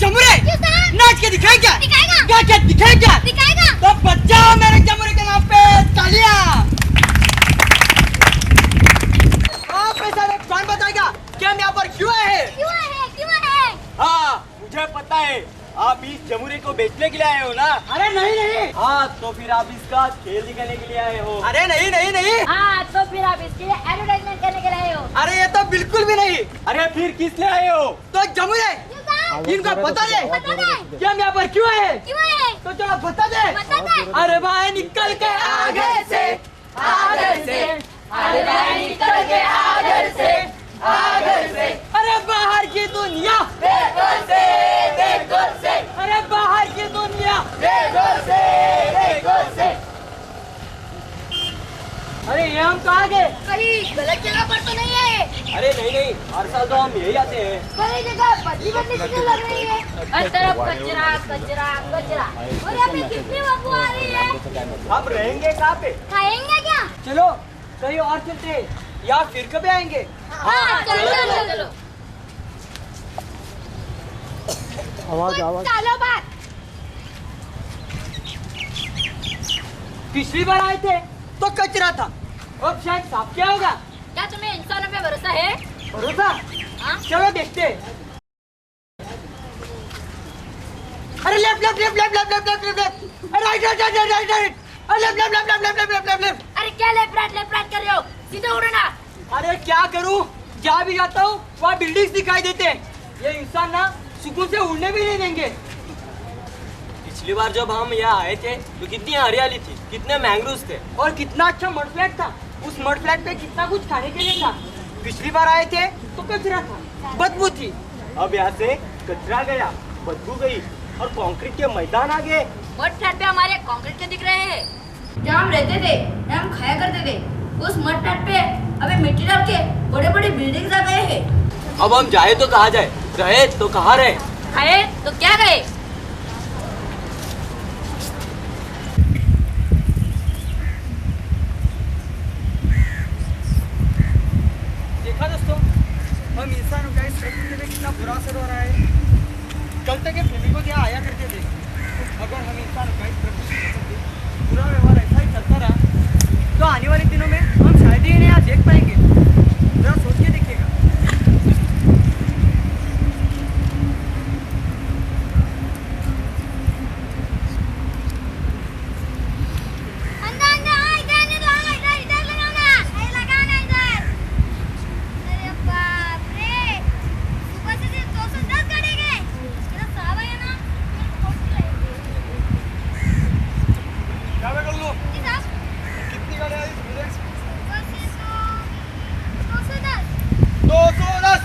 जमुरे नाच के दिखाए क्या? दिखाएगा क्या दिखाएगा? तो बजाओ मेरे जमुरे के नाम पे तालियां। पैसा कौन बताएगा कि हम यहाँ पर क्यों आए हैं? क्यों है? हाँ मुझे पता है, आप इस जमुरे को बेचने के लिए आए हो ना? अरे नहीं। हाँ तो फिर आप इसका खेल दिखाने के लिए आए हो? अरे नहीं। हाँ तो फिर आप इसके लिए एडवर्टाइजमेंट करने के लिए आए हो? अरे ये तो बिल्कुल भी नहीं। अरे फिर किस लिए आए हो? तो जमुरे इनको बता दे कि हम यहाँ पर क्यों आए। तो चलो बता दे। अरे भाई निकल के आगे से अरे भाई निकल के आगे से अरे बाहर की दुनिया देखो से अरे बाहर की दुनिया देखो से अरे ये हम कहाँ गए? कहीं गलत जगह पर तो नहीं है? अरे नहीं, हर साल तो हम यही आते हैं। कई जगह बदली से लग रही है। हर तरफ कचरा और यहाँ पे कितनी बदबू आ रही है। आप रहेंगे कहाँ पे? खाएंगे क्या? चलो कहीं और चलते हैं या फिर कभी आएंगे। हाँ चलो। चलो बात। पिछली बार आए थे तो कचरा था, अब शायद साफ क्या होगा? क्या तुम्हें इंसानों पे भरोसा है? भरोसा? हाँ? चलो देखते हैं। अरे लेफ्ट राइट लेफ्ट। अरे क्या लेफ्ट राइट कर रहे हो? सीधे उड़ो ना। अरे क्या करूं, जहाँ भी जाता हूँ वहाँ बिल्डिंग्स दिखाई देते हैं। ये इंसान ना सुकून से उड़ने भी नहीं देंगे। पिछली बार जब हम यहाँ आए थे तो कितनी हरियाली थी, कितने मैंग्रोव्स थे और कितना अच्छा मड फ्लैट था। उस मड फ्लैट पे कितना कुछ खाने के लिए था। पिछली बार आए थे तो कचरा था, बदबू थी। अब यहाँ से कचरा गया, बदबू गई और कंक्रीट के मैदान आ गए। मड फ्लैट पे हमारे कंक्रीट के दिख रहे हैं। जहाँ हम रहते थे, जहाँ हम खाया करते थे, उस मड फ्लैट पे अबे मिट्टी डाल के बड़े बिल्डिंग्स आ गए हैं। अब हम जाए तो कहाँ जाए, रहे तो कहाँ रहे? खाए तो क्या गए? देखा दोस्तों, हम इंसानों का इस प्रकृति में कितना बुरा असर हो रहा है। कल तक ये प्रेमिकों यहाँ आया करते थे। अगर हम इंसानों का इस प्रकृति के प्रति बुरा व्यवहार ऐसा ही चलता रहा तो आने वाले दिनों में हम शायद ही इन्हें यहाँ देख पाएंगे। जरा सोच के देखिएगा। कितनी गाड़ियाँ आई मुझे? 210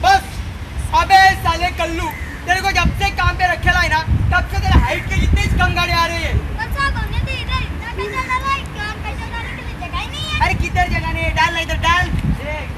बस। अबे साले कल्लू, तेरे को जब से काम पे रखे लाई ना तब से तेरे हाइट के जितनी कम गाड़ी आ रही है। अरे किधर जगह नहीं है, डाल ना इधर डाल। देख,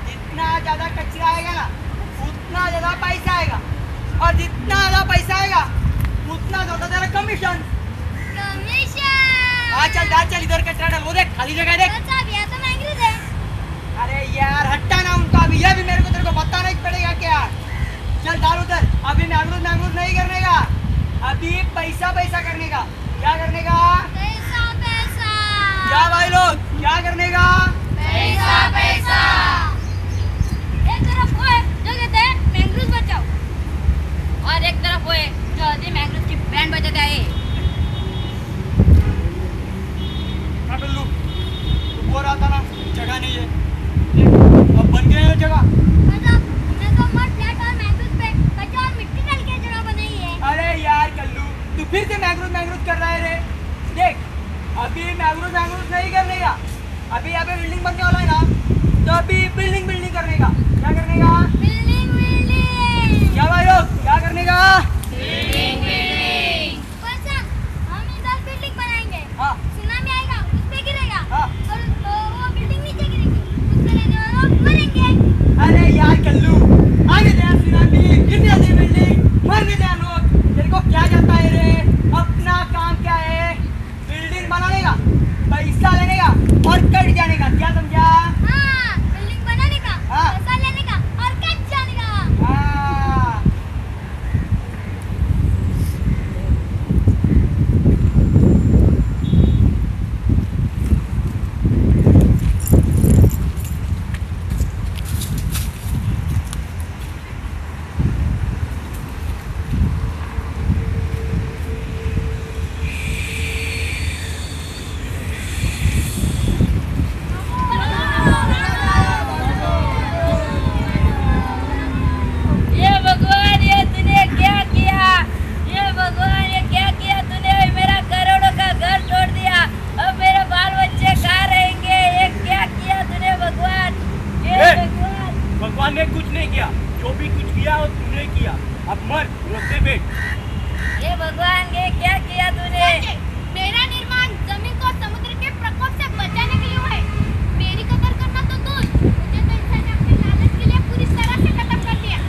जितना ज्यादा कचरा आएगा ना उतना ज्यादा पैसा आएगा, और जितना ज्यादा पैसा आएगा उतना ज्यादा तेरा कमीशन। चल इधर कचरा डाल। वो देख खाली जगह देख। अरे यार हट्टा ना उनका, अभी ये भी मेरे को तेरे को बताना ही पड़ेगा क्या? चल डाल उधर। अभी मैंगरूज नहीं करने का, अभी पैसा करने का। क्या करने का? क्या भाई लोग, क्या करने का? पैसा। एक तरफ वो है जो कहते हैं मैंग्रोव बचाओ, और एक तरफ वो है जो आदि मैंग्रोव की बैंड बजाते हैं। बिल्लू तू बोल रहा था ना जगह नहीं है, अब बन गए जगह। अरे यार कल्लू, तू फिर से मैंग्रोव कर रहा है रे। देख अभी मैंग्रोव नहीं करने का, अभी यहाँ पे बिल्डिंग बनने वाला है ना, तो अभी बिल्डिंग करने का। क्या करने का? बिल्डिंग। क्या भाई लोग, क्या करने का? बिल्डिंग। कुछ नहीं किया, जो भी कुछ किया वो तूने किया। अब मर, रोते बैठ। ये भगवान ये क्या किया तूने? मेरा निर्माण जमीन को समुद्र के प्रकोप से बचाने के लिए हुआ है। मेरी कदर करना तो दूर, मुझे तो इंसान ने अपने लालच के लिए पूरी तरह से खत्म कर दिया।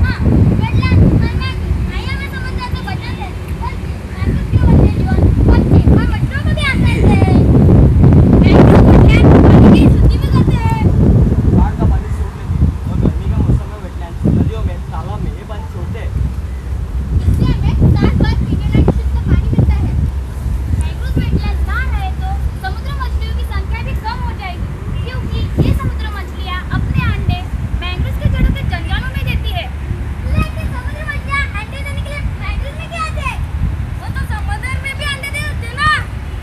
हाँ, वेटलैंड, मैंग्रोव, आया मैं समुद्र से बचाते, बल्कि मैंग्रोव के वजह जीवन पक्षी और मछलियों को भी आश्रय देते हैं। मैंग्रोव वेटलैंड पानी की शुद्धि भी करते हैं। बाढ़ का पानी छोड़ देते हैं और गर्मी का मौसम में वेटलैंड नदियों में तालाब में ये पानी छोड़ते हैं। इससे हमें साल भर पीने लायक शुद्ध पानी मिलता है। मैंग्रोव वेटलैंड ना रहे तो समुद्र मछलियों की संख्या भी कम हो जाएगी, क्योंकि ये समुद्र मछलियाँ अपने अंडे मैंग्रोव के जड़ों के जंजालों में देती है। लेकिन समुद्र मछलियाँ अंडे देने के लिए मैंग्रोव में क्यों आते हैं? वो तो समुद्र में भी अंडे दे सकते हैं ना।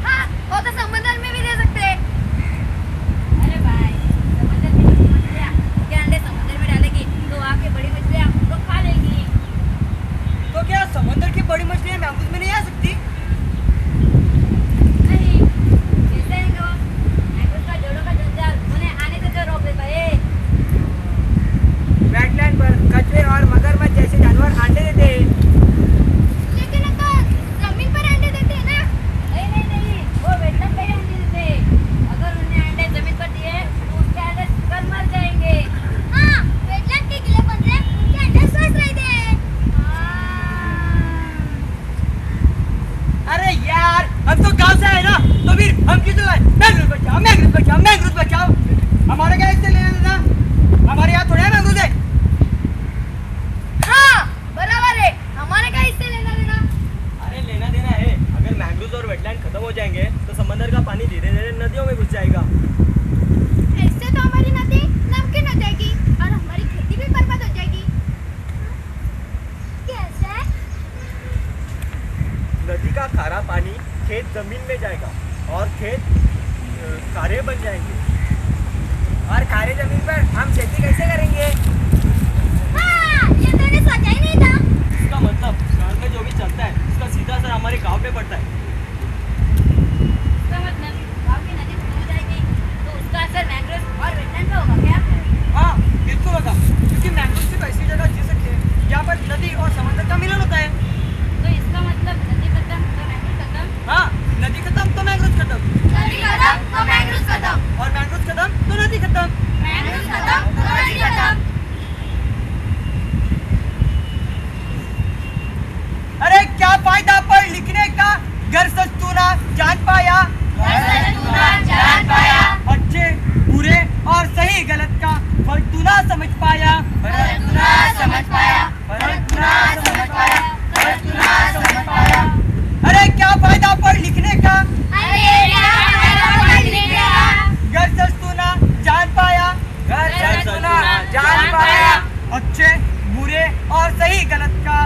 हाँ, वो तो समुद्र में भी दे सकते हैं। अरे भाई, समुद्र की छोटी मछलियाँ के अंडे समुद्र में डालेगी तो वहाँ की बड़ी मछलियाँ उनको खा लेगी। तो क्या समुद्र की बड़ी मछलियाँ मैंग्रोव में नहीं आ सकती? नहीं, कैसे आएंगे वो? मैंग्रोव का जड़ों का जंजाल उन्हें आने से तो रोक देता है। वेटलैंड पर कछुए और मगरमच्छ जैसे जानवर अंडे देते हैं। लेकिन वो तो जमीन पर अंडे देते हैं ना। नहीं, वो वेटलैंड पे ही अंडे देते हैं। अगर उन्हें अंडे जमीन पर दिए तो उसके अंडे कल मर जाएंगे। हाँ, वेटलैंड के गिलेपन से उनके अंडे स्वस्थ रहते हैं। अरे यार, हम तो गांव से आए ना, तो फिर हम क्यों तो आए? मैंग्रोव बचाओ, मैंग्रोव बचाओ, मैंग्रोव बचाओ। हमारे क्या इससे लेना देना? हमारे यहाँ थोड़ा है मैंग्रोव है। हाँ, बराबर है। हमारे क्या इससे लेना देना? अरे लेना देना है। अगर मैंग्रोव और वेटलैंड खत्म हो जाएंगे तो समंदर का पानी धीरे धीरे नदियों में घुस जाएगा। इससे तो हमारी नदी नमकीन हो जाएगी और हमारी खेती भी बर्बाद हो जाएगी। कैसे? नदी का खारा पानी खेत जमीन में जाएगा और खेत खारे बन जाएंगे। और खारे जमीन पर हम खेती कैसे करेंगे? हाँ, ये तो मैंने सोचा ही नहीं था। इसका मतलब शहर में जो भी चलता है उसका सीधा असर हमारे गांव पे पड़ता है। इसका मतलब गाँव की नदी खत्म हो जाएगी तो उसका असर मैंग्रोव और वेटलैंड पे होगा क्या? हाँ, बिल्कुल होगा, क्योंकि मैंग्रोव सिर्फ ऐसी जगह जी सकते हैं जहाँ पर नदी और समंदर का मिलन होता है। तो इसका मतलब नदी खत्म तो मैंग्रोव खत्म। हाँ, नदी खत्म तो मैंग्रोव खत्म, नदी खत्म तो मैंग्रोव खत्म, और मैंग्रोव खत्म तो नदी खत्म। मैंग्रोव खत्म तो नदी खत्म। अरे क्या फायदा पढ़ लिखने का, घर सच तू ना जान पाया। तू ना जान पाया, अच्छे बुरे और सही गलत का फर्क तू ना समझ पाया। तू ना समझ पाया, तू ना समझ पाया, तू ना समझ पाया। अरे क्या फायदा पढ़ लिखने का, अरे क्या फायदा पढ़ लिखने का, घर सच तू ना जान पाया। घर सच तू ना जान पाया। अच्छे बुरे और सही गलत का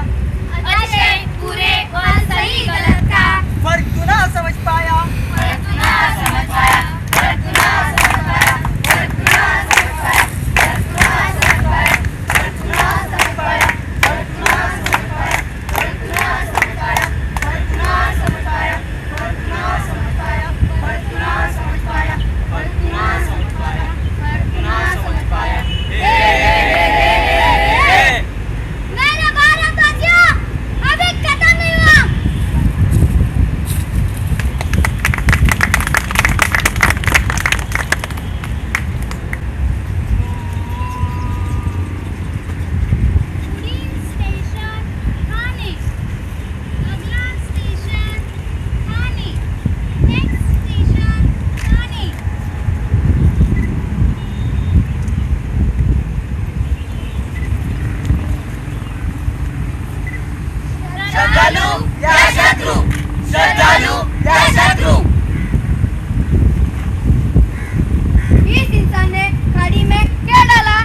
अच्छे बुरे और सही गलत का फर्क तू ना समझ पाया। तू ना समझ पाया, तू ना समझ पाया, तू ना समझ पाया, तू ना समझ पाया, तू ना समझ पाया, तू ना समझ पाया, तू ना समझ पाया, तू ना समझ पाया, तू ना समझ पाया, तू ना समझ पाया, तू ना समझ पाया, तू ना समझ पाया। मेरे भारतवासियों, अभी खत्म नहीं हुआ। पुरीम स्टेशन ठाणे, अगला station Thane, next station Thane. श्रद्धालु या शत्रु, श्रद्धालु या शत्रु। इस इंसान ने खाड़ी में क्या डाला?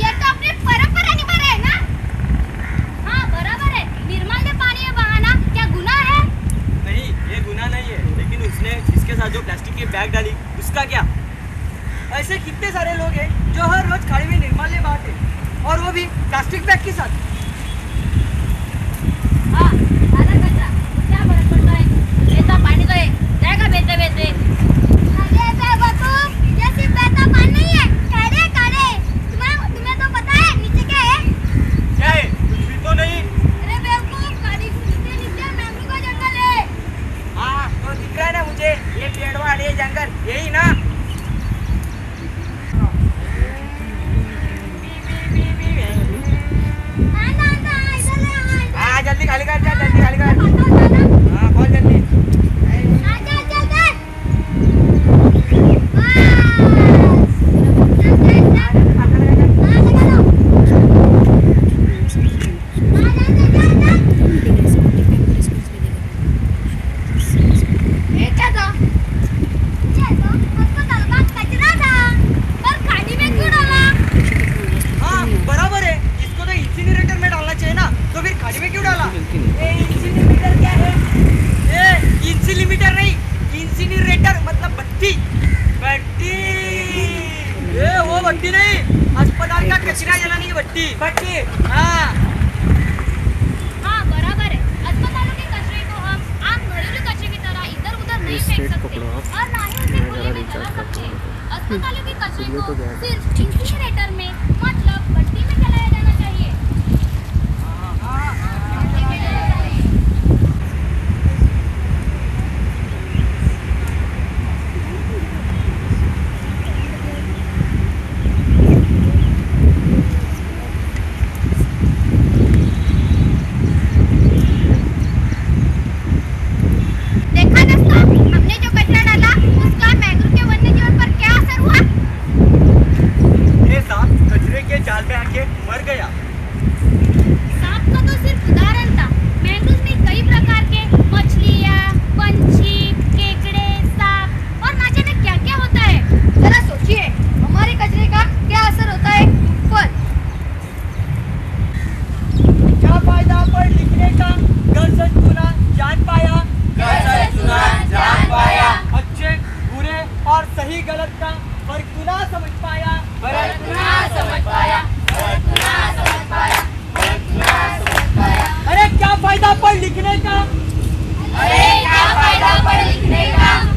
ये तो अपनी परंपरा निभा रहे हैं ना। हाँ, बराबर है। निर्मल में पानी में बहाना क्या गुनाह है? नहीं, ये गुनाह नहीं है, लेकिन उसने जिसके साथ जो प्लास्टिक की बैग डाली उसका क्या? ऐसे कितने सारे लोग हैं जो हर रोज खाड़ी में निर्माल्य बहाते हैं, और वो भी प्लास्टिक बैग के साथ। हाँ, आधा कचरा तो क्या फर्क पड़ता है? ये तो पानी तो है, जाएगा बेहते बेहते। अरे बेवकूफ, ये सिर्फ बहता पानी नहीं है, भट्टी नहीं, अस्पताल का कचरा जलाने की भट्टी। भट्टी, हाँ। हाँ बराबर है। अस्पतालों के कचरे को हम आम घरेलू कचरे की तरह इधर उधर नहीं फेंक सकते और ना ही उसे खुले में जला सकते। अस्पतालों के कचरे को सिर्फ इंसिनरेटर में मतलब भट्टी में जलाया जाना चाहिए। देखा दोस्तों, हमने जो कचरा डाला उसका मैंग्रोव के वन्य जीवन पर क्या असर हुआ? ये सांप कचरे के जाल में आके मर गया। सांप का तो सिर्फ उदाहरण था। मैंग्रोव में कई प्रकार के मछलियाँ, पंछी, केकड़े, सांप और ना जाने क्या क्या होता है। जरा सोचिए हमारे कचरे का क्या असर होता है उन पर। क्या फायदा पर लिखने का, घर से चुना जान पाया, अच्छे बुरे और सही गलत का फर्क तू ना समझ पाया, अरे क्या फायदा पढ़ लिखने का,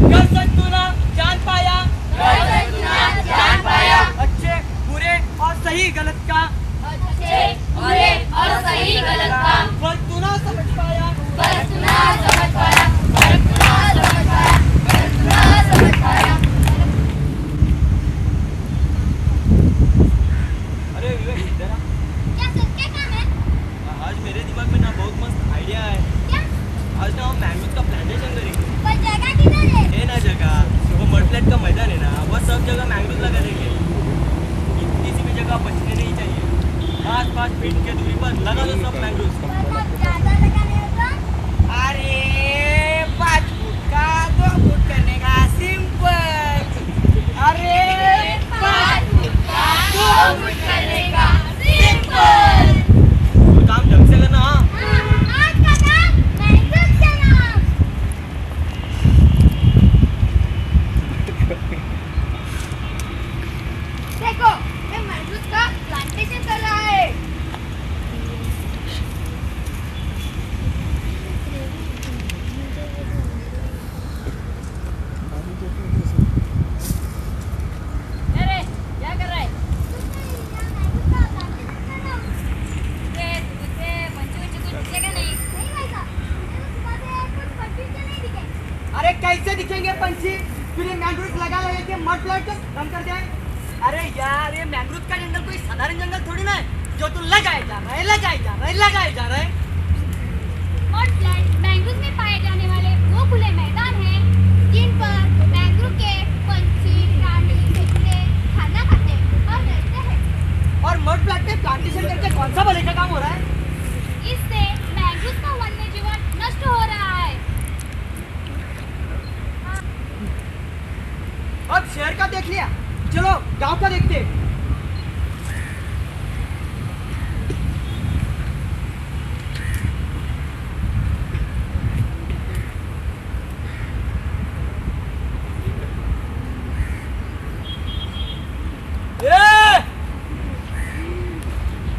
घर से तू ना जान पाया, अच्छे बुरे और सही गलत का फर्क तू ना समझ पाया। अरे विवेक इधर आ। क्या सर क्या काम है? आज मेरे दिमाग में ना बहुत मस्त आइडिया है। क्या? आज ना हम मैंगोज का प्लांटेशन करेंगे। पर जगह किधर है? है ना जगह, वो मड फ्लैट का मैदान है ना, वह सब जगह मैंगोज लगा देंगे। इतनी सी भी जगह बचने नहीं चाहिए। 5-5 फीट के दूरी पर लगा दो सब मैंगोज। बहुत ज्यादा लगाने होगा। अरे 5 फुट का 2 फुट करने का सिंपल। अरे 5 फुट का 2 फुट करने का सिंपल। काम ढंग से करना। हाँ, आज का काम मैंग्रोव चलाओ। देखो ये मैंग्रोव का प्लांटेशन कर रहा है। अरे क्या कर रहा है? तुझसे पंछी कुछ दिखेगा नहीं? अरे कैसे दिखेंगे पंछी? फिर ये मैंग्रोव लगा के मड फ्लैट बंद कर जाए। अरे यार ये मैंग्रोव का जंगल कोई साधारण जंगल थोड़ी ना है जो तू लगाए जा रहा है, लगाए जा रहा है, लगाए जा रहा है। मड फ्लैट मैंग्रोव में पाए जाने वाले वो खुले मैदान हैं जिन पर मैंग्रोव के पंछी, प्राणी, केकड़े खाना खाते और रहते हैं। और मड फ्लैट पे प्लांटेशन करके कौन सा भले का काम हो रहा है? इससे मैंग्रोव का वन्य जीवन नष्ट हो रहा है। अब शहर का देख लिया, चलो गांव का देखते हैं।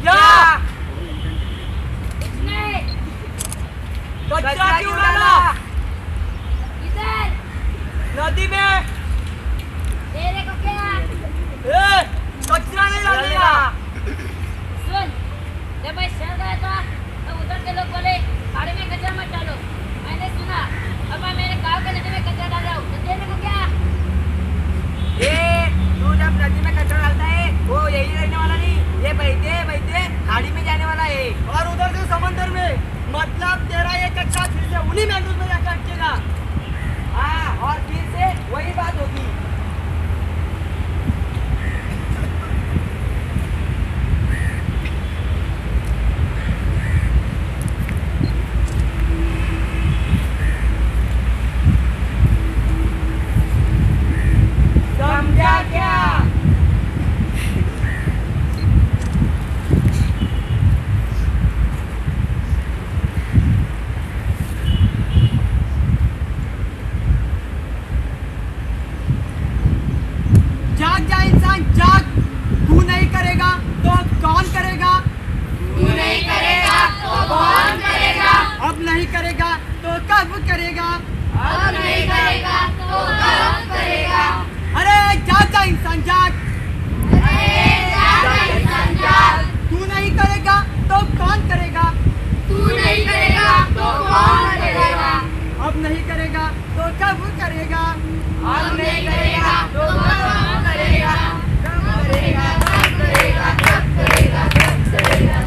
क्या नहीं, कचरा क्यों डाला इधर नदी में? तेरे को क्या? कचरा नहीं डालेगा। सुन, जब मैं शहर गया था तो उधर के लोग बोले खाड़ी में कचरा मत डालो। मैंने सुना, अब मैं मेरे गांव के नदी में कचरा डाल रहा हूँ, तो तेरे को क्या? ये तू जब नदी में कचरा डालता है वो यही रहने वाला नहीं, ये बहते बहते खाड़ी में जाने वाला है और उधर से समंदर में। मतलब तेरा ये कचरा फिर से उन्हीं मैंग्रोव में जाकर अटकेगा। हाँ, और फिर से वही बात होगी। समझा क्या? हम नहीं करेगा तो कौन करेगा? कब करेगा, कब करेगा, कब करेगा, कब करेगा?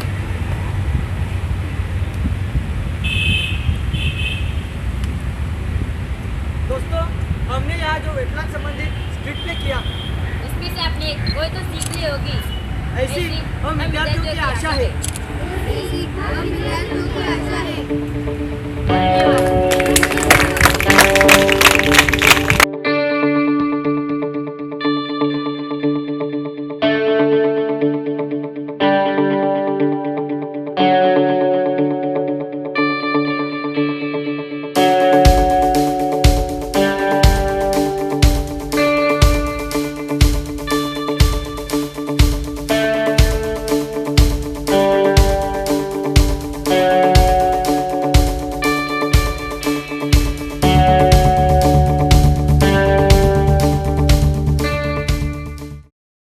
दोस्तों, हमने यहाँ जो वेटलैंड संबंधित स्ट्रीट प्ले किया, उसमें से आपने कोई तो सीख ली होगी। ऐसी हम विद्यार्थियों की आशा है। हम विद्यार्थियों की आशा है। धन्यवाद।